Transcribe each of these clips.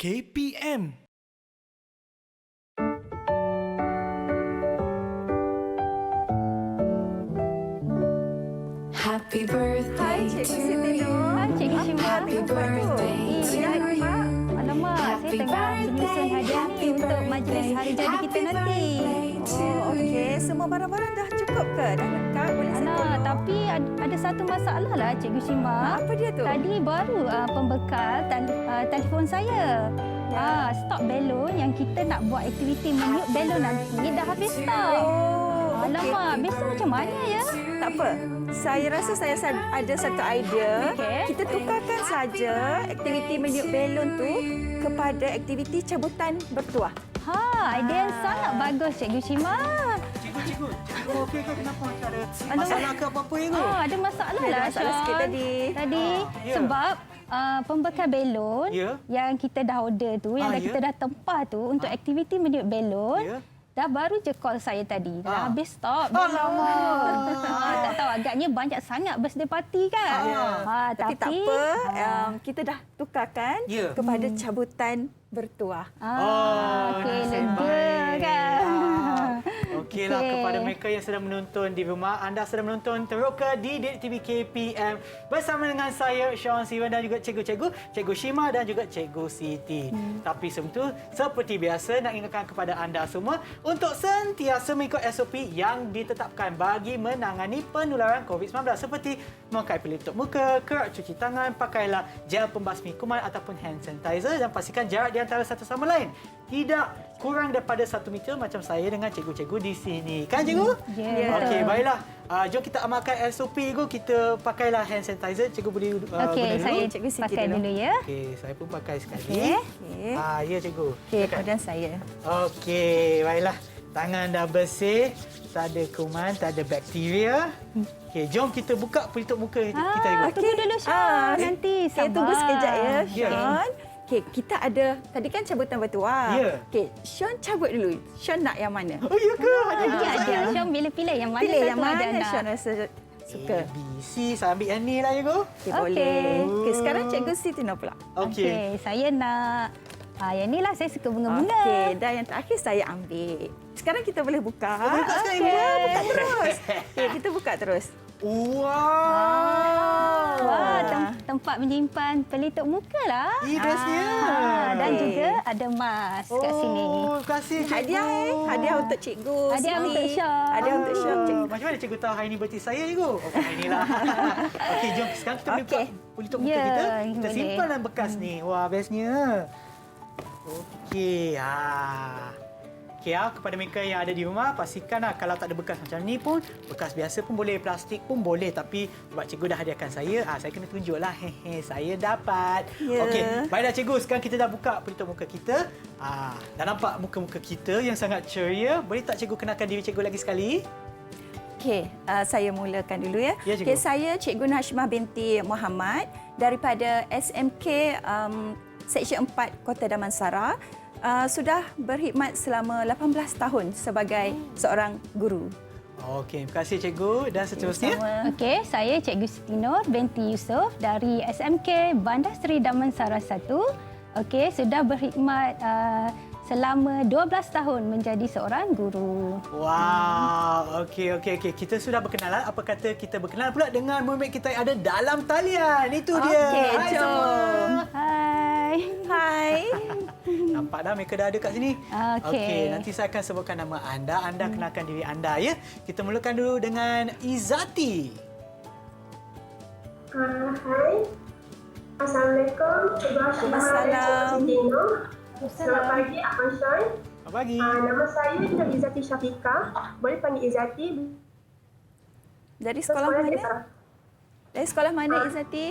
KPM. Happy birthday Cikgu to Siti you. Nur. Hai, Cikgu Shima. Happy birthday to you. Alamak, saya tengah menyusun hadiah ni untuk majlis hari jadi kita nanti. Oh, okey. Semua barang-barang dah cukup ke? Dah lengkap? Boleh saya Ana, tolong? tapi ada satu masalah lah Cikgu Shima. Apa dia tu? Tadi baru pembekal telefon saya. Ya. Stok belon yang kita nak buat aktiviti meniup belon nanti dah habis stok. Oh, Alamak, biasa macam mana ya? tak apa. Saya rasa saya ada satu idea. Okey. Kita tukarkan saja aktiviti meniup belon tu kepada aktiviti cabutan bertuah. Idea yang sangat bagus Cikgu Shima. Cikgu, okey ke? Kenapa macam ada Aduh. masalah ke apa-apa ya? Ada masalah Ada lah masalah Sean. sikit tadi. ya. Sebab pembekal belon Ya. yang kita dah order tu, yang ya. kita dah tempah tu untuk aktiviti meniup belon. Ya. Dah baru je call saya tadi. Dah Ah. habis stok belon. Tak tahu agaknya banyak sangat birthday party kan. Tapi tak apa, kita dah tukarkan Ya. kepada cabutan bertuah. Okey, nasib lega baik. kan. Okeylah, Okey. kepada mereka yang sedang menonton di rumah, anda sedang menonton Teroka di Didik TV KPM bersama dengan saya Sean Siwan dan juga Cikgu Shima dan juga Cikgu Siti. Tapi sebelum itu, seperti biasa nak ingatkan kepada anda semua untuk sentiasa mengikut SOP yang ditetapkan bagi menangani penularan COVID-19 seperti memakai pelitup muka, kerap cuci tangan, pakailah gel pembasmi kuman ataupun hand sanitizer dan pastikan jarak di antara satu sama lain tidak kurang daripada 1 meter macam saya dengan cikgu-cikgu di sini. Kan cikgu? Ya, Okey, betul. baiklah. Jom kita amalkan SOP cikgu. Kita pakailah hand sanitizer. Cikgu boleh Okey, guna saya dulu? Cikgu Siti pakai dulu. dulu ya. Okey, saya pun pakai sekali. Okey. Okey. Ya cikgu. Okey, Silakan. kemudian saya. Okey, baiklah. Tangan dah bersih. Tak ada kuman, tak ada bakteria. Okey, jom kita buka pelitup muka kita cikgu. Tunggu dulu Sean. Nanti Okey, sabar. tunggu sekejap ya, Ya. Sean. Okey, kita ada tadi kan cabutan bertuah. Ya. Okey, Sean cabut dulu. Sean nak yang mana? Oh, ya ke? Ada Sean pilih yang mana Pilih satu yang mana ada nak. Sean rasa suka. A, B, C. Saya ambil yang ni lah cikgu. Okey, Okey. boleh. Okey, sekarang Cikgu Siti nak pula. Okey. Saya nak yang ni lah, saya suka bunga-bunga. Okey, dan yang terakhir saya ambil. Sekarang kita boleh buka. Boleh buka sekarang, Okey, Ibu? buka terus. Okey, kita buka terus. Wow. Wah, tempat menyimpan pelitup muka lah. Bestnya. Dan Okey. juga ada mas kat sini. Oh, terima kasih cikgu. Hadiah hadiah untuk Cikgu Hadiah Siti. untuk Sean. Hadiah untuk Sean. Cikgu. Macam mana cikgu tahu hari ini birthday saya cikgu? Oh, hari inilah. Okey, jom sekarang kita boleh buka Okey. pelitup muka Ya, kita. Kita boleh. simpan dalam bekas ni. Wah, bestnya. Okey, Okey, kepada mereka yang ada di rumah, pastikanlah kalau tak ada bekas macam ni pun, bekas biasa pun boleh, plastik pun boleh. Tapi sebab cikgu dah hadiahkan saya kena tunjuklah. Saya dapat. Ya. Okey, baiklah cikgu, sekarang kita dah buka pelitup muka kita. Dah nampak muka-muka kita yang sangat ceria. Boleh tak cikgu kenalkan diri cikgu lagi sekali? Okey, saya mulakan dulu ya. Ya, Cikgu. Okey, saya Cikgu Nashmah binti Muhammad daripada SMK Seksyen 4 Kota Damansara. Sudah berkhidmat selama 18 tahun sebagai seorang guru. Okey, terima kasih cikgu dan seterusnya. Okey, saya Cikgu Siti Nur binti Yusof dari SMK Bandar Seri Damansara 1. Okey, sudah berkhidmat selama 12 tahun menjadi seorang guru. Wow, okey. Kita sudah berkenalan. Apa kata kita berkenalan pula dengan murid kita yang ada dalam talian. Itu dia. Okey, Hai jom. semua. Hai. Hai. Nampak dah mereka dah ada kat sini. Okey. Nanti saya akan sebutkan nama anda. Anda kenalkan diri anda ya. Kita mulakan dulu dengan Izzati. Hai. Assalamualaikum. Waalaikumsalam. Selamat pagi, Abang Sean. Selamat pagi. Nama saya adalah Izzati Syafiqah. Boleh panggil Izzati. Dari sekolah mana? Dari sekolah mana Izzati?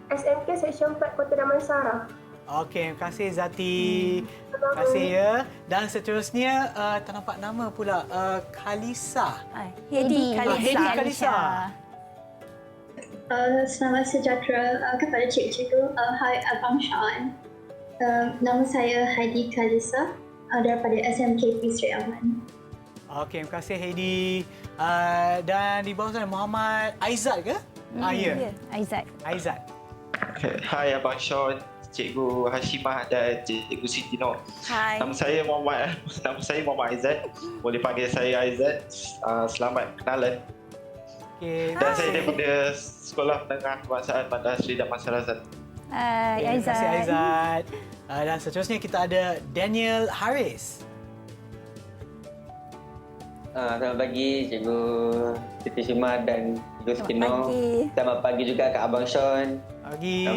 SMK Seksyen 4 Kota Damansara. Okey, terima kasih Izzati. Terima kasih ya. Dan seterusnya, tak nampak nama pula. Khalisa. Hedi Hedi Khalisa. Khalisa. Selamat sejahtera kepada cikgu-cikgu. Hai Abang Sean. Nama saya Heidi Khalisa daripada SMK Sri Aman. Okey, terima kasih Heidi. Dan di bawah sana Muhammad Aizat ke? Ya. Aizat. Aizat. Okay. Hai Abang Sean, Cikgu Hashimah dan Cikgu Siti Nur. Hai. Nama saya Muhammad Aizat. Boleh panggil saya Aizat. Selamat kenalan. Okey. Dan saya daripada Sekolah Menengah Kebangsaan Bandar Seri Damansara 1. Hai, Terima kasih Aizat. Aizat. Dan seterusnya kita ada Daniel Haris. Selamat pagi Cikgu Siti Syimah dan Cikgu Siti Selamat Nur. pagi. Selamat pagi juga Kak Abang Sean. Pagi.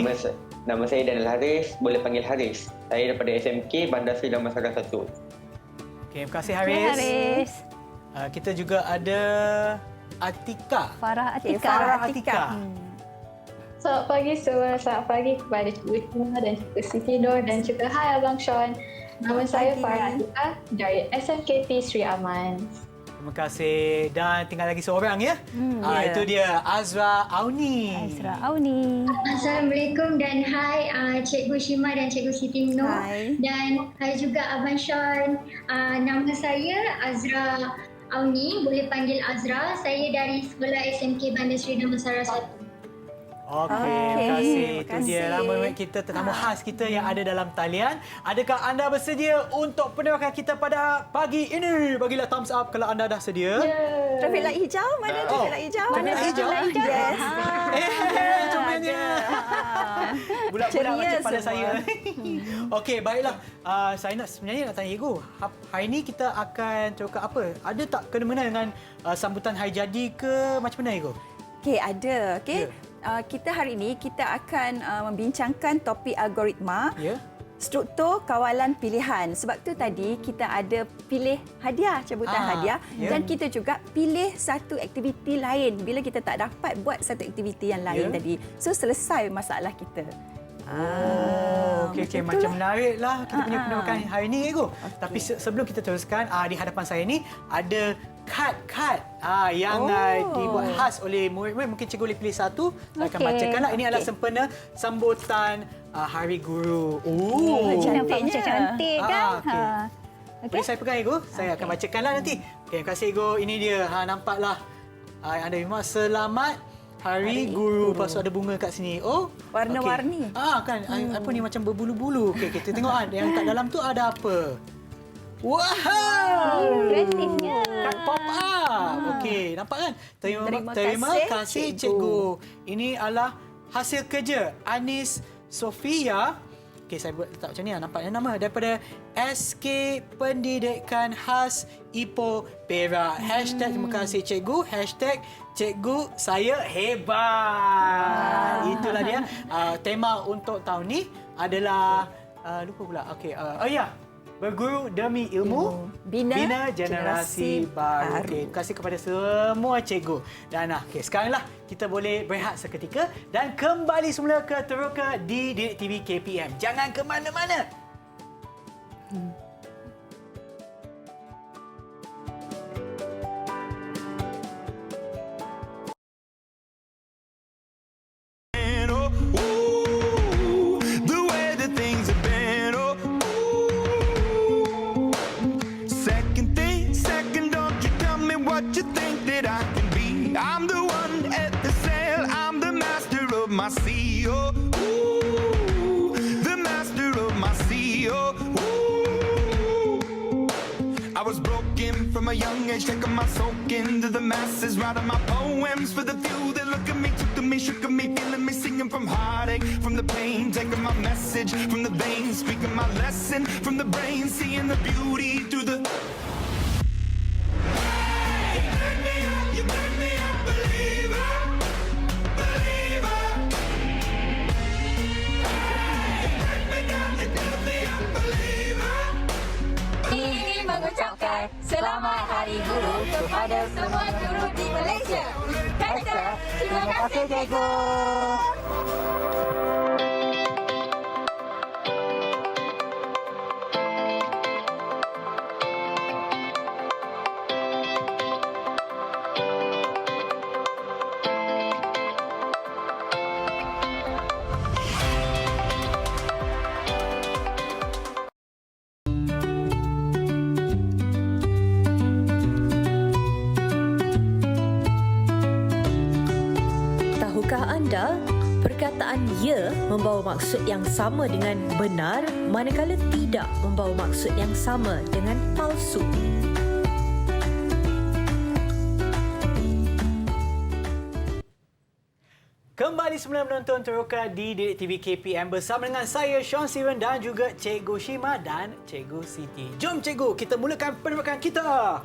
Nama saya Daniel Haris, boleh panggil Haris. Saya daripada SMK Bandar Seri Damansara 1. Okey, terima kasih Hai, Haris. Haris. Kita juga ada Atika. Farah Okey, Atika. Farah Atika. Atika. Selamat pagi semua. Selamat pagi kepada Cikgu Syimah dan Cikgu Siti Nur dan juga hai Abang Sean. Nama saya pagi. Farah Atika dari SMKP Sri Aman. Terima kasih. Dan tinggal lagi seorang ya. Ya. Itu dia Azra Auni. Azra Auni. Assalamualaikum dan hai Cikgu Syimah dan Cikgu Siti Nur. Hai. Dan hai juga Abang Sean. Nama saya Azra Auni, boleh panggil Azra. Saya dari Sekolah SMK Bandar Seri Damansara 1. Okey, terima Okey, kasih. terima Itu dia kasih. ramai kita tetamu khas kita yang ada dalam talian. Adakah anda bersedia untuk penerokan kita pada pagi ini? Bagilah thumbs up kalau anda dah sedia. Trafik light hijau? Mana trafik light hijau? Trafik light hijau? Yes. Comelnya. Budak-budak Ceria macam pada semua. saya. Okey, baiklah. Saya sebenarnya nak tanya Ego. Hari ini kita akan teruskan apa? Ada tak kena-mena dengan sambutan hari jadi ke macam mana Ego? Okey, ada. Okey. Ya. Kita hari ini kita akan membincangkan topik algoritma. Ya. Struktur kawalan pilihan. Sebab tu tadi kita ada pilih hadiah, cabutan hadiah ya. dan kita juga pilih satu aktiviti lain bila kita tak dapat buat satu aktiviti yang lain Ya. tadi. So selesai masalah kita. Okey, macam macam menariklah kita punya Ah, penerokan hari ini Ego. Tapi sebelum kita teruskan, di hadapan saya ni ada kad yang dibuat khas oleh murid-murid. Mungkin cikgu boleh pilih satu. Saya akan Okey. bacakanlah. Ini adalah Okey. sempena sambutan Hari Guru. Nampak macam cantik kan? okey. Okey. Boleh saya pegang Ego? Saya akan bacakanlah nanti. Okey, terima kasih Ego. Ini dia. Nampaklah. Yang anda memang selamat Hari Guru. Lepas tu ada bunga kat sini. Oh, Warna-warni. okey. Kan apa ni macam berbulu-bulu. Okey, kita tengok yang kat dalam tu ada apa. Wow! Kreatifnya. Kad pop up. Okey, nampak kan? Terima Terima kasih kasih, cikgu. Ini adalah hasil kerja Anis Sofia. Okey, saya buat tak macam ni nampaknya nama daripada SK Pendidikan Khas Ipoh Perak. Hashtag terima kasih cikgu. Hashtag cikgu saya hebat. Itulah dia. Tema untuk tahun ni adalah lupa pula. Okey, ya. Berguru demi ilmu, Bina generasi generasi baru. baru. Okey, terima kasih kepada semua cikgu. Dan okey, sekaranglah kita boleh berehat seketika dan kembali semula ke Teroka di Didik TV KPM. Jangan ke mana-mana. The way that things have been, second, don't you tell me what you think that I can be. I'm the one at the sail, I'm the master of my sea, the master of my sea, I was broken from a young age, taking my soak into the masses, writing my poems for the few that look at me, took to me, shook at me, feeling me, singing from heartache, from the pain, taking my message from the veins, speaking my lesson from the brain, seeing the beauty through the. You make me a believer, believer. You break me down, you make me a believer. Ingin mengucapkan Selamat Hari Guru kepada semua guru di Malaysia. Kata, terima kasih cikgu. Tahukah anda Perkataan ya membawa maksud yang sama dengan benar, manakala tidak membawa maksud yang sama dengan palsu. Kembali semula menonton Teroka di Didik TV KPM bersama dengan saya Sean Steven dan juga Cikgu Shima dan Cikgu Siti. Jom Cikgu, kita mulakan perbualan kita.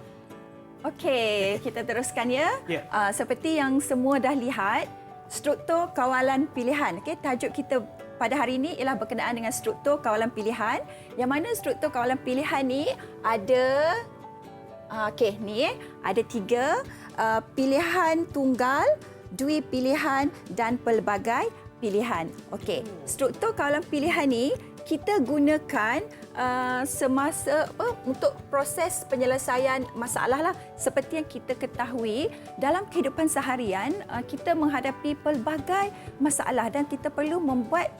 Okey, kita teruskan ya. Ya. Seperti yang semua dah lihat, struktur kawalan pilihan. Okey, tajuk kita pada hari ini ialah berkenaan dengan struktur kawalan pilihan. Yang mana struktur kawalan pilihan ni ada ada 3 pilihan tunggal, dui pilihan dan pelbagai pilihan. Okey, struktur kawalan pilihan ni kita gunakan semasa untuk proses penyelesaian masalah lah. Seperti yang kita ketahui, dalam kehidupan seharian kita menghadapi pelbagai masalah dan kita perlu membuat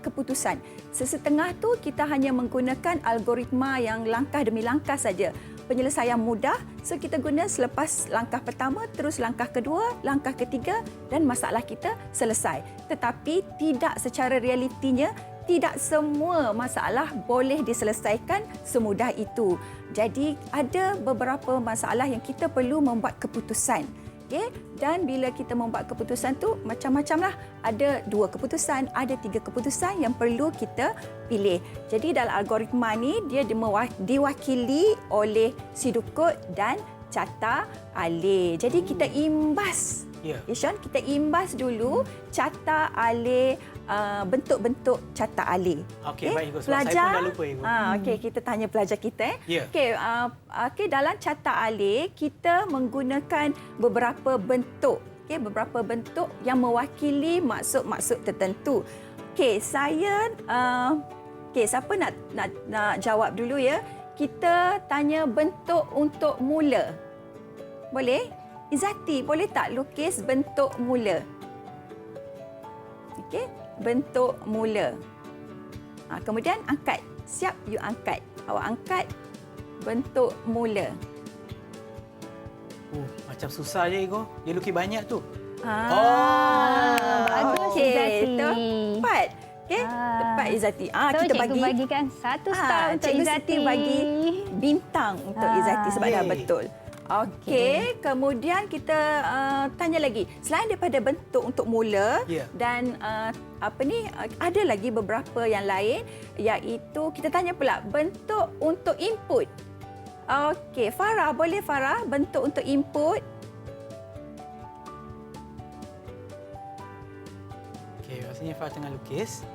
keputusan. Sesetengah tu kita hanya menggunakan algoritma yang langkah demi langkah saja. Penyelesaian mudah, so kita guna selepas langkah pertama, terus langkah kedua, langkah ketiga dan masalah kita selesai. Tetapi tidak secara realitinya, tidak semua masalah boleh diselesaikan semudah itu. Jadi ada beberapa masalah yang kita perlu membuat keputusan. Okay? Dan bila kita membuat keputusan tu macam-macam lah. Ada 2 keputusan, ada 3 keputusan yang perlu kita pilih. Jadi dalam algoritma ni dia diwakili oleh sidukut dan cata alih. Jadi kita imbas. Ya, Sean, kita imbas dulu cata alih bentuk-bentuk cata alih. Okey, baik Ibu. Sebab saya pun dah lupa Ibu. Okey, kita tanya pelajar kita. Ya. Okey, dalam cata alih kita menggunakan beberapa bentuk. Okey, beberapa bentuk yang mewakili maksud-maksud tertentu. Okey, siapa nak jawab dulu ya? Kita tanya bentuk untuk mula. Boleh? Izzati, boleh tak lukis bentuk mula? Okey, bentuk mula. Kemudian angkat. Siap, you angkat. Awak angkat bentuk mula. Macam susah je Ibu. Dia lukis banyak tu. Bagus Okey, Izzati. tepat. Okey, tepat Izzati. So, Kita cikgu bagikan 1 star untuk Cikgu Izzati. Siti bagi bintang untuk Izzati sebab dah betul. Okey, kemudian kita tanya lagi. Selain daripada bentuk untuk mula dan ada lagi beberapa yang lain, iaitu kita tanya pula bentuk untuk input. Okey, Farah, boleh Farah bentuk untuk input? Okey, rasanya Farah tengah lukis.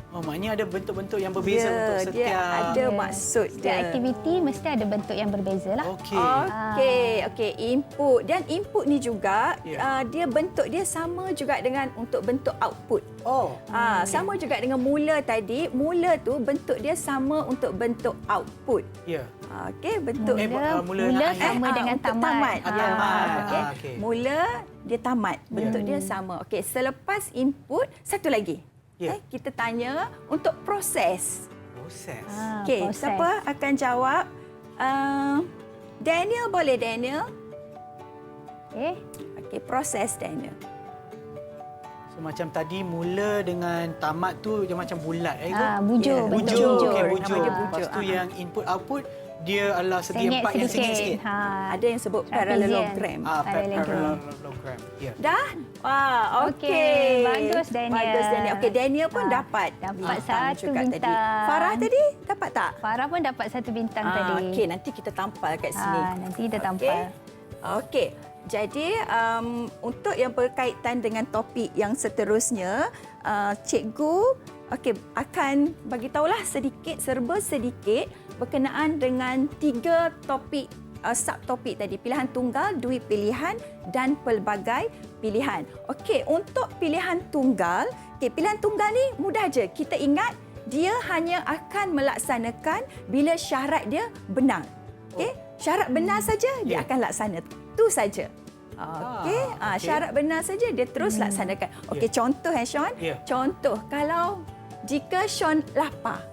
Maknanya ada bentuk-bentuk yang berbeza untuk setiap. Dia ada maksud Setiap aktiviti mesti ada bentuk yang berbeza lah. Okey, input. Dan input ni juga dia bentuk dia sama juga dengan untuk bentuk output. Sama juga dengan mula tadi. Mula tu bentuk dia sama untuk bentuk output. Ya. Okey, bentuk mula sama dengan tamat. Okey. Mula dia tamat. Bentuk dia sama. Okey, selepas input satu lagi. Kita tanya untuk proses. Okey, siapa akan jawab? Daniel, boleh Daniel? Okey, proses Daniel. So macam tadi mula dengan tamat tu dia macam bulat bujur. Bujur. Okey, bujur. Namanya Lepas tu yang input output dia adalah segi empat yang sengit sikit. Ada yang sebut parallelogram. Parallelogram. Ya. Dah? Okey. Bagus Daniel. Okey, Daniel pun dapat satu bintang. Tadi. Farah tadi dapat tak? Farah pun dapat 1 bintang tadi. Okey, nanti kita tampal kat sini. Nanti kita tampal. Okey. Jadi, untuk yang berkaitan dengan topik yang seterusnya, cikgu akan bagi tahulah serba sedikit berkenaan dengan 3 topik subtopik tadi, pilihan tunggal, dui pilihan dan pelbagai pilihan. Okey, untuk pilihan tunggal, pilihan tunggal ni mudah je. Kita ingat dia hanya akan melaksanakan bila syarat dia benar. Okey, syarat benar saja dia akan laksana. Tu saja. Okey, syarat benar saja dia terus laksanakan. Okey, contoh Sean. Contoh kalau jika Sean lapar.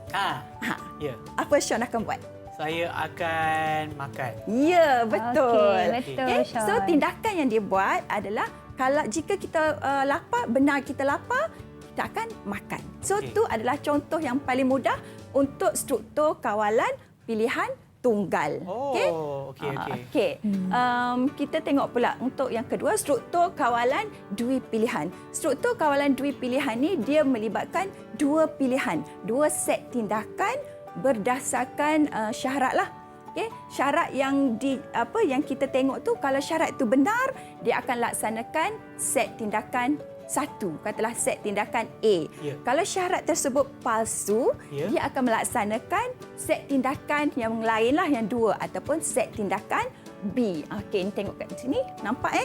Apa Sean akan buat? Saya akan makan. Ya, betul. Okey, betul, Sean. So tindakan yang dia buat adalah kalau jika kita lapar, benar kita lapar, kita akan makan. So Okey. tu adalah contoh yang paling mudah untuk struktur kawalan pilihan tunggal. Okey. Oh, okey. Okey. Kita tengok pula untuk yang kedua, struktur kawalan dui pilihan. Struktur kawalan dui pilihan ni dia melibatkan dua pilihan, dua set tindakan berdasarkan syarat lah. Okey, syarat yang yang kita tengok tu, kalau syarat itu benar, dia akan laksanakan set tindakan satu, katalah set tindakan A. Ya. Kalau syarat tersebut palsu, Ya. dia akan melaksanakan set tindakan yang lain lah, yang dua, ataupun set tindakan B. Okey, tengok kat sini, nampak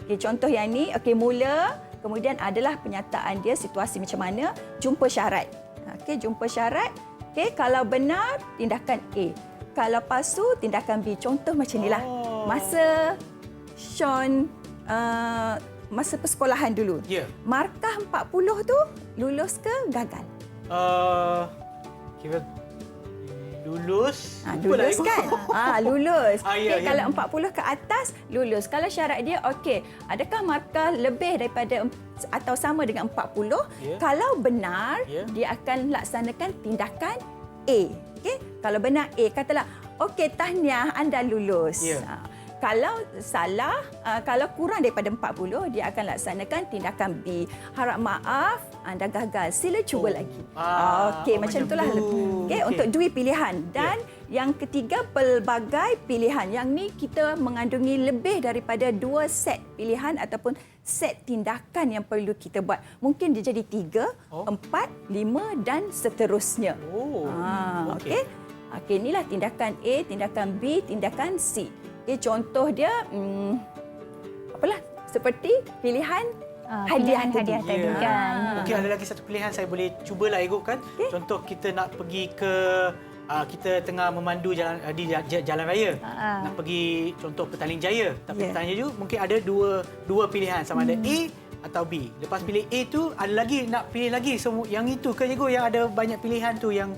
Okey, contoh yang ni, okey, mula, kemudian adalah penyataan dia, situasi macam mana, jumpa syarat. Okey, jumpa syarat. Okey, kalau benar, tindakan A. Kalau palsu, tindakan B. Contoh macam inilah. Masa Sean masa persekolahan dulu. Ya. Markah 40 tu lulus ke gagal? Kira lulus. Lulus kan? Lulus. Ya, Okay, kalau 40 ke atas, lulus. Kalau syarat dia, okey, adakah markah lebih daripada atau sama dengan 40? Ya. Kalau benar, Ya. dia akan laksanakan tindakan A. Okey? Kalau benar A, katalah, okey, tahniah, anda lulus. Ya. Kalau salah, kalau kurang daripada 40, dia akan laksanakan tindakan B. Harap maaf, anda gagal. Sila cuba lagi. Okey, macam itulah. Okey, untuk dua pilihan. Dan yang ketiga, pelbagai pilihan. Yang ni kita mengandungi lebih daripada 2 set pilihan ataupun set tindakan yang perlu kita buat. Mungkin dia jadi 3, 4, 5 dan seterusnya. Okey. Okey, inilah tindakan A, tindakan B, tindakan C. Okay, contoh dia, apalah, seperti pilihan hadiah tadi. kan. Okey, ada lagi satu pilihan saya boleh cubalah Ego kan. Okay. Contoh kita nak pergi ke kita tengah memandu jalan di jalan raya. Nak pergi contoh Petaling Jaya. Tapi Petaling Jaya mungkin ada dua pilihan sama ada A atau B. Lepas pilih A tu ada lagi nak pilih lagi yang itu ke Ego yang ada banyak pilihan tu yang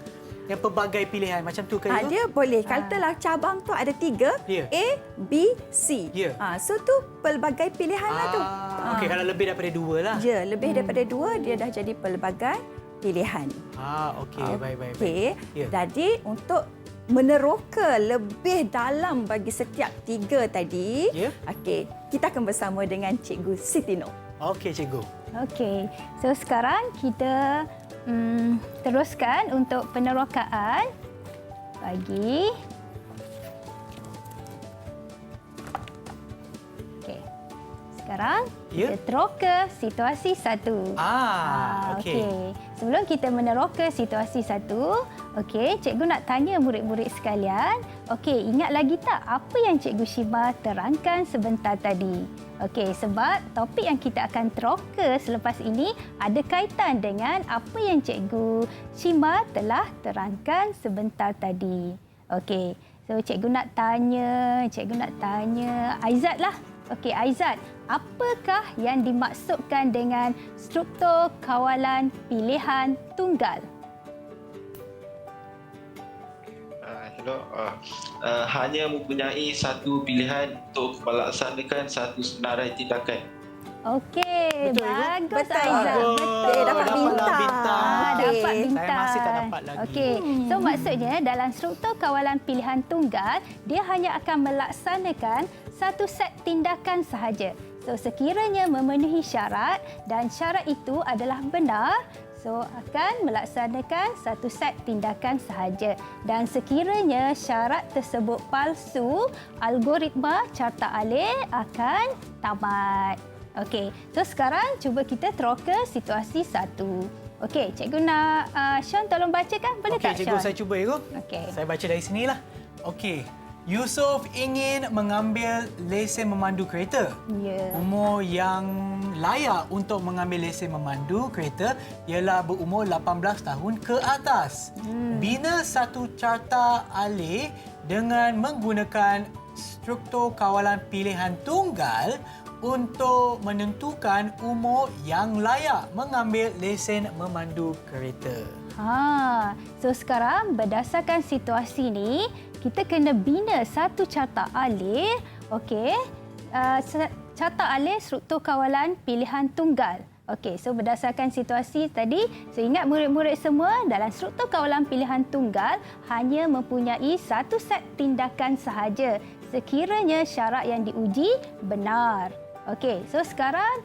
pelbagai pilihan macam tu ke Ego? Dia boleh. Katalah cabang tu ada 3, A, B, C. So tu pelbagai pilihan lah tu. Okey, kalau lebih daripada 2 lah. Ya, lebih daripada 2 dia dah jadi pelbagai pilihan. Okey, baik. Okey. Jadi untuk meneroka lebih dalam bagi setiap 3 tadi, okey, kita akan bersama dengan Cikgu Siti Nur. Okey, Cikgu. Okey, so sekarang kita teruskan untuk penerokaan bagi sekarang kita teroka situasi 1. Okey. Sebelum kita meneroka situasi 1, cikgu nak tanya murid-murid sekalian, ingat lagi tak apa yang Cikgu Shima terangkan sebentar tadi? Sebab topik yang kita akan teroka selepas ini ada kaitan dengan apa yang Cikgu Shima telah terangkan sebentar tadi. So cikgu nak tanya Aizat lah. Aizat, apakah yang dimaksudkan dengan struktur kawalan pilihan tunggal? Hanya mempunyai satu pilihan untuk melaksanakan satu senarai tindakan. Okey, bagus Aizat. Betul, dapat bintang. Dapat bintang. Saya masih tak dapat lagi. Okey, so maksudnya dalam struktur kawalan pilihan tunggal, dia hanya akan melaksanakan satu set tindakan sahaja. So sekiranya memenuhi syarat dan syarat itu adalah benar, so akan melaksanakan satu set tindakan sahaja. Dan sekiranya syarat tersebut palsu, algoritma carta alih akan tamat. Okey, so sekarang cuba kita teroka situasi 1. Okey, cikgu nak Sean tolong bacakan, boleh tak Sean? Okey, cikgu saya cuba Ego. Okey. Saya baca dari sinilah. Okey. Yusuf ingin mengambil lesen memandu kereta. Umur yang layak untuk mengambil lesen memandu kereta ialah berumur 18 tahun ke atas. Bina satu carta alih dengan menggunakan struktur kawalan pilihan tunggal untuk menentukan umur yang layak mengambil lesen memandu kereta. So sekarang berdasarkan situasi ni, kita kena bina satu carta alih. Okey. Carta alih struktur kawalan pilihan tunggal. Okey, so berdasarkan situasi tadi, so ingat murid-murid semua dalam struktur kawalan pilihan tunggal hanya mempunyai satu set tindakan sahaja sekiranya syarat yang diuji benar. Okey, so sekarang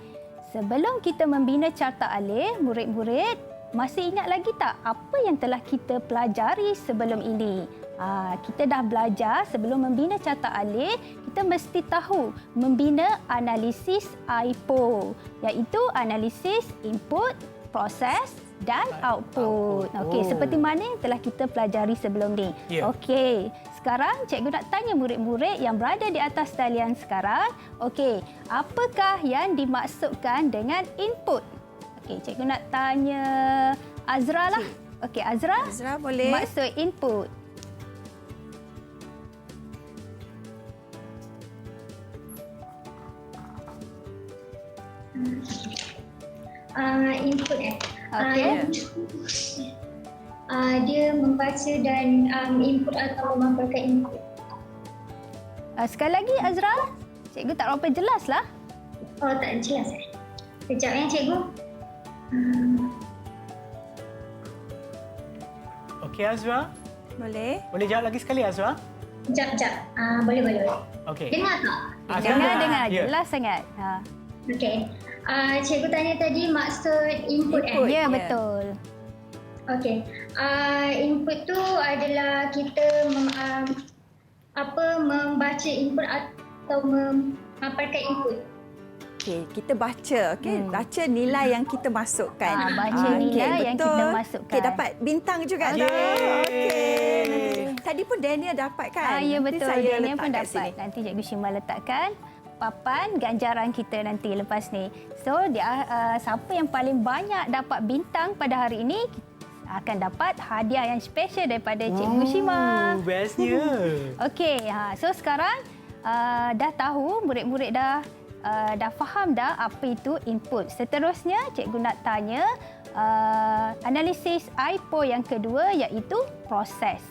sebelum kita membina carta alih, murid-murid masih ingat lagi tak apa yang telah kita pelajari sebelum ini? Kita dah belajar sebelum membina carta alih, kita mesti tahu membina analisis IPO, iaitu analisis input, proses dan output. Okey, seperti mana yang telah kita pelajari sebelum ni. Okey, sekarang cikgu nak tanya murid-murid yang berada di atas talian sekarang, okey, apakah yang dimaksudkan dengan input? Okey, cikgu nak tanya Azra lah. Okey, Azra boleh. Maksud input. Input Okey. Dia membaca dan input atau memaparkan input. Sekali lagi Azra, cikgu tak berapa jelas lah. Oh, tak jelas Sekejap cikgu. Okey Azra. Boleh. Boleh jawab lagi sekali Azra? Sekejap. Boleh. Okey. Dengar tak? Dengar. Jelas sangat. Okey. Cikgu tanya tadi maksud input Ya, betul. Okey. Input tu adalah kita membaca input atau memaparkan input. Okey, kita baca. Okey, baca nilai yang kita masukkan. Baca nilai yang kita masukkan. Okey, dapat bintang juga dah. Okey. Tadi pun Daniel dapat kan? Ya, Nanti betul. saya Daniel pun letak kat dapat. sini. Nanti Cikgu Shima letakkan papan ganjaran kita nanti lepas ni. So, siapa yang paling banyak dapat bintang pada hari ini akan dapat hadiah yang special daripada Cikgu Shima. Bestnya. Okey, so sekarang dah tahu, murid-murid dah faham dah apa itu input. Seterusnya, cikgu nak tanya analisis IPO yang kedua iaitu proses.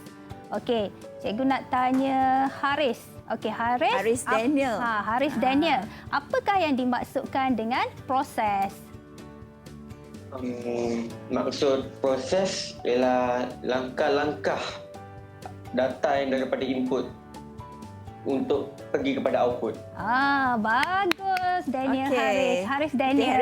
Okey, cikgu nak tanya Haris. Okey, Haris Daniel. Haris Daniel. Apakah yang dimaksudkan dengan proses? Maksud proses ialah langkah-langkah data yang daripada input untuk pergi kepada output. Bagus Daniel. Okey. Haris Daniel.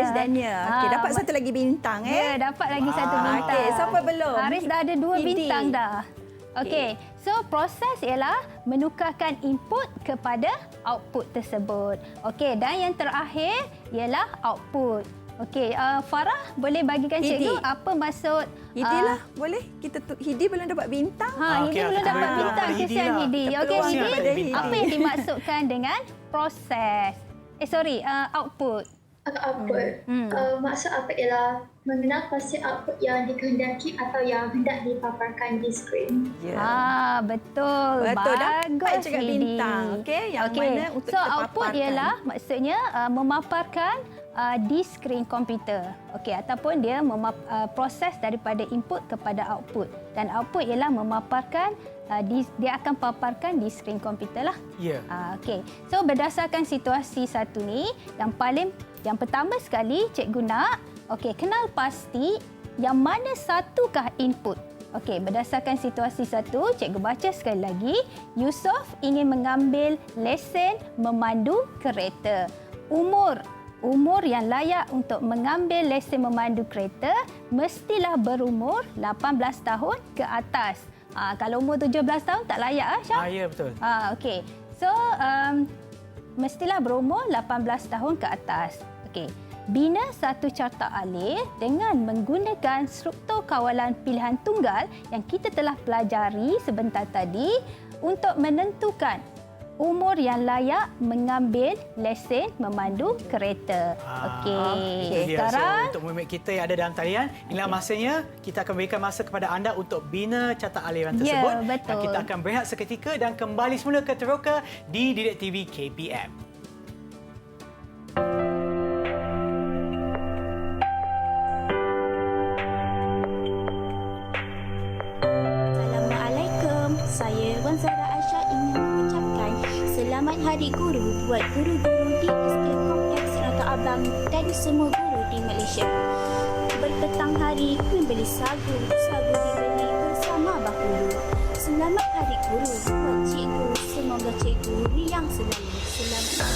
Okey, dapat satu lagi bintang Ya, dapat lagi satu bintang. Okey, siapa belum? Haris dah ada 2 bintang dah. Okey, so proses ialah menukarkan input kepada output tersebut. Okey, dan yang terakhir ialah output. Okey, Farah boleh bagikan cikgu apa maksud Hidi lah, boleh. Hidi belum dapat bintang. Hidi belum dapat bintang, kesian Hidi. Okey, Hidi, apa yang Hidi. dimaksudkan dengan proses? Output. Output. Maksud output ialah mengenal hasil output yang dikehendaki atau yang hendak dipaparkan di skrin. Betul. Dapat Bagus juga Hidi. bintang. Okey, yang mana untuk so, kita output paparkan. ialah maksudnya memaparkan di skrin komputer. Okey, ataupun dia proses daripada input kepada output. Dan output ialah memaparkan dia akan paparkan di skrin komputer lah. Ya. Okey. So berdasarkan situasi satu ni, yang pertama sekali cikgu nak kenal pasti yang mana satukah input. Okey, berdasarkan situasi satu, cikgu baca sekali lagi. Yusof ingin mengambil lesen memandu kereta. Umur yang layak untuk mengambil lesen memandu kereta mestilah berumur 18 tahun ke atas. Kalau umur 17 tahun tak layak Syah? Ya, betul. Okey. So, mestilah berumur 18 tahun ke atas. Okey. Bina satu carta alih dengan menggunakan struktur kawalan pilihan tunggal yang kita telah pelajari sebentar tadi untuk menentukan umur yang layak mengambil lesen memandu kereta. Okey. Sekarang untuk murid kita yang ada dalam talian, inilah masanya kita akan berikan masa kepada anda untuk bina carta aliran tersebut. betul. Dan kita akan berehat seketika dan kembali semula ke Teroka di Didik TV KPM. Selamat Hari Guru buat guru-guru di SD Kompleks Rata Abang dan semua guru di Malaysia. Berpetang hari membeli sagu dibeli bersama bahulu. Selamat Hari Guru buat cikgu, semoga cikgu riang selalu. Selamat.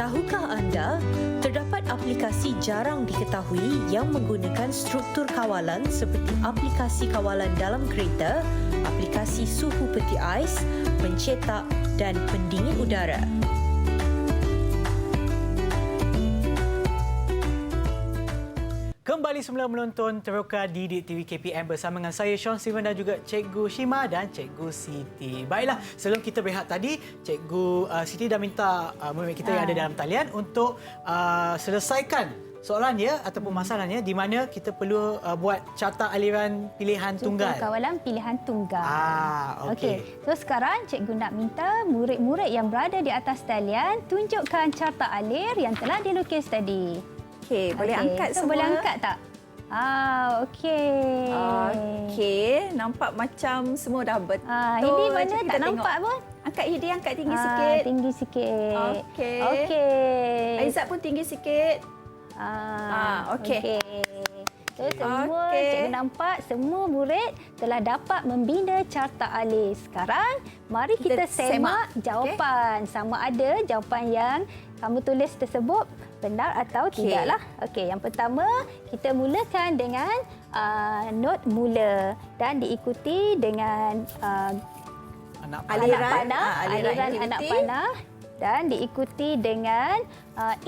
Tahukah anda, terdapat aplikasi jarang diketahui yang menggunakan struktur kawalan seperti aplikasi kawalan dalam kereta, aplikasi suhu peti ais, pencetak dan pendingin udara. Kembali semula menonton Teroka di TV KPM bersama dengan saya Sean Steven dan juga Cikgu Shima dan Cikgu Siti. Baiklah, sebelum kita berehat tadi, Cikgu Siti dah minta murid kita yang ada dalam talian untuk selesaikan soalan ya ataupun masalahnya di mana kita perlu buat carta aliran pilihan tunggal. Kawalan pilihan tunggal. Okey. So sekarang cikgu nak minta murid-murid yang berada di atas talian tunjukkan carta alir yang telah dilukis tadi. Okey, boleh angkat semua. Boleh angkat tak? Okey. Okey, nampak macam semua dah betul. Hindi mana tak nampak pun. Angkat Hindi, angkat tinggi sikit. Tinggi sikit. Okey. Aizat pun tinggi sikit. Okey. So, semua cikgu nampak semua murid telah dapat membina carta alir. Sekarang, mari kita semak jawapan. Sama ada jawapan yang kamu tulis tersebut benar atau tidaklah. Okey, yang pertama kita mulakan dengan not mula dan diikuti dengan aliran anak panah dan diikuti dengan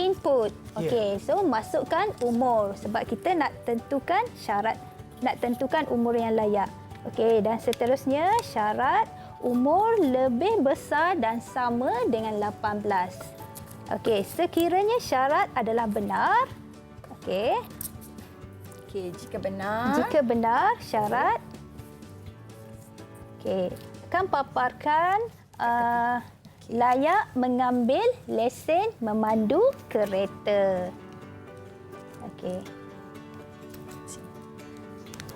input. Okey, so masukkan umur sebab kita nak tentukan syarat, nak tentukan umur yang layak. Okey, dan seterusnya syarat umur lebih besar dan sama dengan 18. Okey, sekiranya syarat adalah benar. Okey. Okey, jika benar. Jika benar syarat. Okey, akan paparkan layak mengambil lesen memandu kereta. Okey.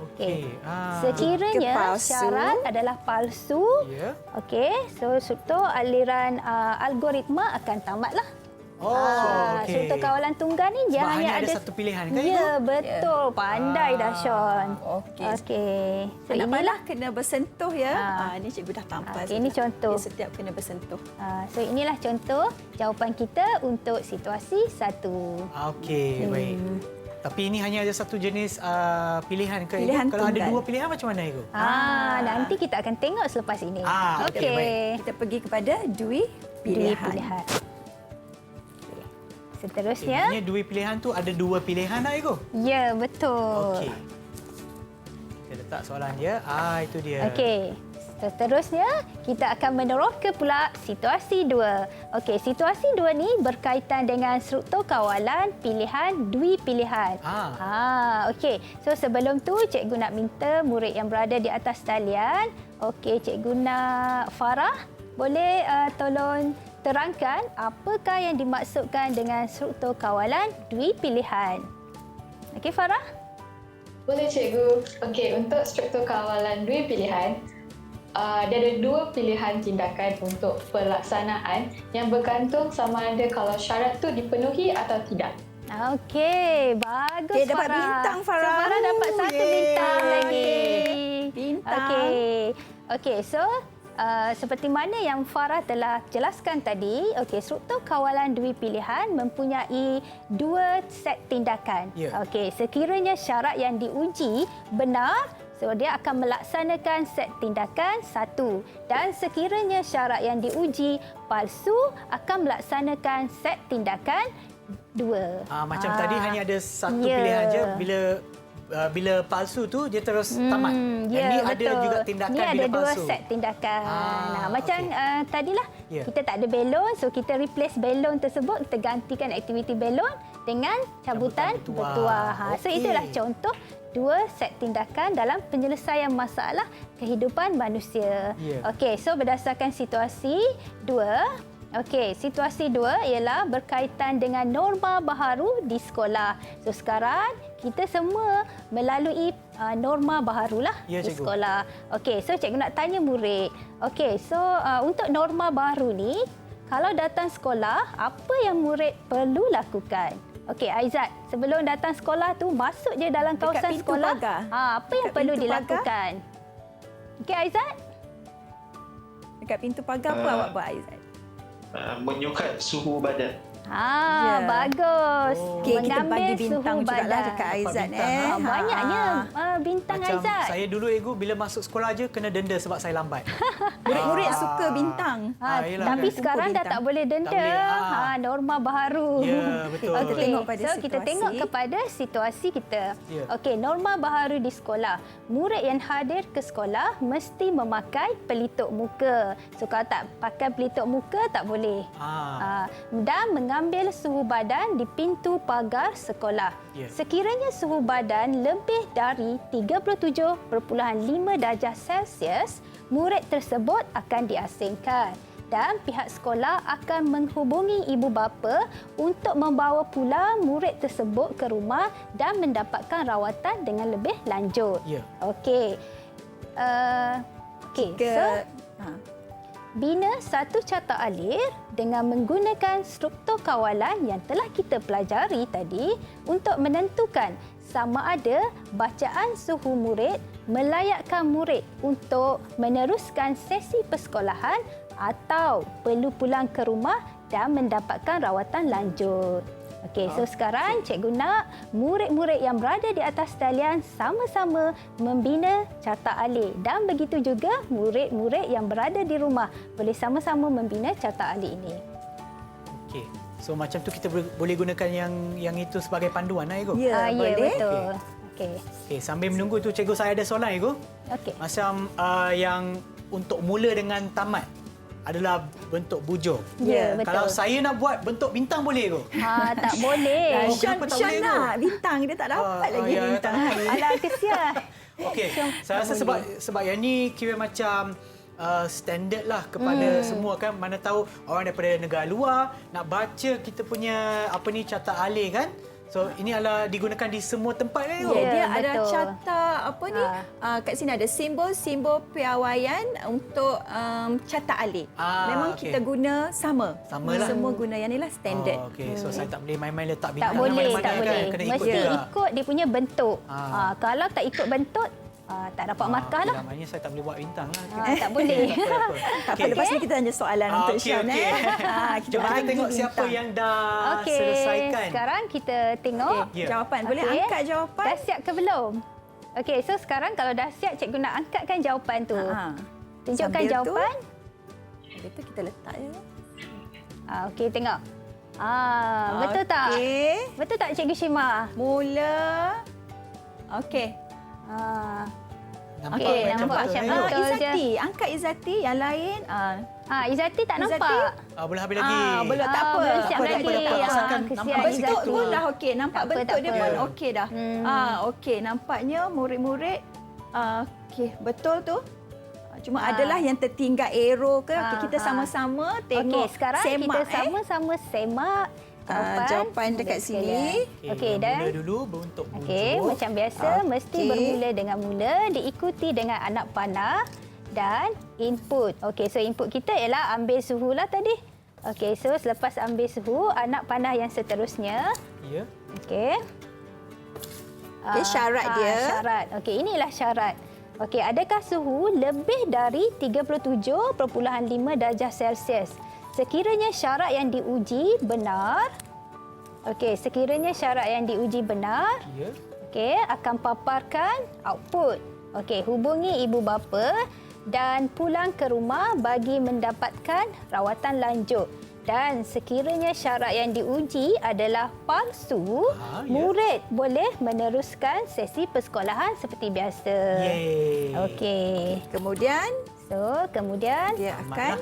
Okey. Sekiranya syarat adalah palsu. Okey, so struktur aliran algoritma akan tamatlah. Okey. Struktur kawalan tunggal ni dia hanya ada satu pilihan kan? Ya, betul. Pandai dah Sean. Okey. So inilah kena bersentuh ya. Ini cikgu dah tampal. Ini contoh. Setiap kena bersentuh. So inilah contoh jawapan kita untuk situasi 1. Okey, baik. Tapi ini hanya ada satu jenis pilihan ke? Pilihan kalau tunggal. ada dua pilihan macam mana itu? Nanti kita akan tengok selepas ini. Okey. Kita pergi kepada dui pilihan. Seterusnya. Ini dua pilihan tu ada dua pilihan tak Ego? Ya, betul. Okey. Kita letak soalan dia. Itu dia. Okey. Seterusnya, kita akan meneroka pula situasi 2. Okey, situasi 2 ni berkaitan dengan struktur kawalan pilihan dui pilihan. Okey. So sebelum tu cikgu nak minta murid yang berada di atas talian, okey, cikgu nak Farah boleh tolong terangkan apakah yang dimaksudkan dengan struktur kawalan dui pilihan. Okey Farah? Boleh cikgu. Okey, untuk struktur kawalan dui pilihan, dia ada dua pilihan tindakan untuk pelaksanaan yang bergantung sama ada kalau syarat tu dipenuhi atau tidak. Okey, bagus Farah. Dapat bintang Farah. So, Farah dapat satu bintang lagi. Bintang. Okey, so seperti mana yang Farah telah jelaskan tadi, okey, struktur kawalan dui pilihan mempunyai dua set tindakan. Okey, sekiranya syarat yang diuji benar, so dia akan melaksanakan set tindakan 1, dan sekiranya syarat yang diuji palsu akan melaksanakan set tindakan 2. Macam tadi hanya ada satu pilihan saja bila bila palsu tu dia terus tamat. Ya, Ini betul. ada juga tindakan Ni ada bila dua palsu. set tindakan. Macam tadilah Ya. kita tak ada belon, so kita replace belon tersebut, kita gantikan aktiviti belon dengan cabutan bertuah. So Okey. itulah contoh dua set tindakan dalam penyelesaian masalah kehidupan manusia. Ya. Okey, so berdasarkan situasi 2. Okey, situasi 2 ialah berkaitan dengan norma baharu di sekolah. So sekarang kita semua melalui norma baharulah Ya, di cikgu. sekolah. Okey, so cikgu nak tanya murid. Okey, so untuk norma baharu ni, kalau datang sekolah, apa yang murid perlu lakukan? Okey, Aizat, sebelum datang sekolah tu masuk je dalam Dekat kawasan pintu sekolah. pagar. Apa yang Dekat perlu pintu dilakukan? Okey, Aizat? Dekat pintu pagar apa awak buat, Aizat? Menyukat suhu badan. Ya. Bagus. Okey, kita Mengambil bagi bintang suhu jugalah badan. dekat Aizat. bintang, Banyaknya bintang Macam Aizat. saya dulu Ego bila masuk sekolah aja kena denda sebab saya lambat. Murid-murid suka bintang. yelah Tapi kan. sekarang dah tak boleh denda. Tak boleh, Norma baharu. Ya, betul. Kita Okey, tengok pada so kita situasi. tengok kepada situasi kita. Ya. Okey, norma baharu di sekolah. Murid yang hadir ke sekolah mesti memakai pelitup muka. So kalau tak pakai pelitup muka tak boleh. Dan mengambil suhu badan di pintu pagar sekolah. Ya. Sekiranya suhu badan lebih dari 37.5 darjah Celsius, murid tersebut akan diasingkan dan pihak sekolah akan menghubungi ibu bapa untuk membawa pula murid tersebut ke rumah dan mendapatkan rawatan dengan lebih lanjut. Ya. Okey. Okey. So, bina satu carta alir dengan menggunakan struktur kawalan yang telah kita pelajari tadi untuk menentukan sama ada bacaan suhu murid melayakkan murid untuk meneruskan sesi persekolahan atau perlu pulang ke rumah dan mendapatkan rawatan lanjut. Okey, so sekarang cikgu nak murid-murid yang berada di atas talian sama-sama membina carta alih dan begitu juga murid-murid yang berada di rumah boleh sama-sama membina carta alih ini. Okey. So macam tu kita boleh gunakan yang itu sebagai panduan Ego. Ya, boleh. betul. Okey. Okey, sambil menunggu tu cikgu saya ada soalan Ego. Okey. Macam yang untuk mula dengan tamat adalah bentuk bujur. Ya, betul. Kalau saya nak buat bentuk bintang boleh Ego? Tak boleh. Kenapa tak boleh, Ego? nak bintang, dia tak dapat lagi ya, bintang. Alah, kesian. Okey, saya rasa sebab yang ni kira macam standard lah kepada semua kan, mana tahu orang daripada negara luar nak baca kita punya carta alih kan. So ini adalah digunakan di semua tempat kan? Ya, dia ada betul. carta kat sini ada simbol-simbol piawaian untuk carta alih. Memang okey. kita guna sama. Samalah. Semua guna yang inilah standard. Okey, so saya tak boleh main-main letak Tak bintang boleh, mana-mana tak kan. boleh. Kena ikut Mesti juga. ikut dia punya bentuk. Kalau tak ikut bentuk, tak dapat markah lah. Maknanya saya tak boleh buat bintang lah. Tak boleh. Tak apa, lepas ni kita tanya soalan untuk Shan. okey. Jom kita tengok siapa yang dah selesaikan. Sekarang kita tengok Ya. Jawapan. Boleh angkat jawapan? Dah siap ke belum? Okey, so sekarang kalau dah siap, cikgu nak angkatkan jawapan tu. Tunjukkan Sambil jawapan. Sambil tu kita letak je. Okey, tengok. Betul tak? Betul tak Cikgu Shima? Mula. Okey. Okey, nampak macam betul je. Izzati, angkat Izzati, yang lain Izzati tak Izzati. nampak. Belum habis lagi. Belum, tak apa. Belum siap Apa, lagi. tak apa. Rasakan Kesian nampak Bentuk Izzati. pun dah okey. Nampak Tak apa, bentuk tak dia apa. pun okey dah. Okey, nampaknya murid-murid okey, betul tu. Cuma adalah yang tertinggal arrow ke. Okey, kita sama-sama tengok. Okey, sekarang kita sama-sama semak jawapan dekat sini. Okey, dan mula dulu beruntuk bujur. okey, macam biasa mesti bermula dengan mula, diikuti dengan anak panah dan input. Okey, so input kita ialah ambil suhu lah tadi. Okey, so selepas ambil suhu, anak panah yang seterusnya. Ya. Okey. Okey, syarat dia. Syarat. Okey, inilah syarat. Okey, adakah suhu lebih dari 37.5 darjah Celsius? Sekiranya syarat yang diuji benar, okey, sekiranya syarat yang diuji benar, Ya. okey, akan paparkan output. Okey, hubungi ibu bapa dan pulang ke rumah bagi mendapatkan rawatan lanjut. Dan sekiranya syarat yang diuji adalah palsu, murid boleh meneruskan sesi persekolahan seperti biasa. Okey. Kemudian dia akan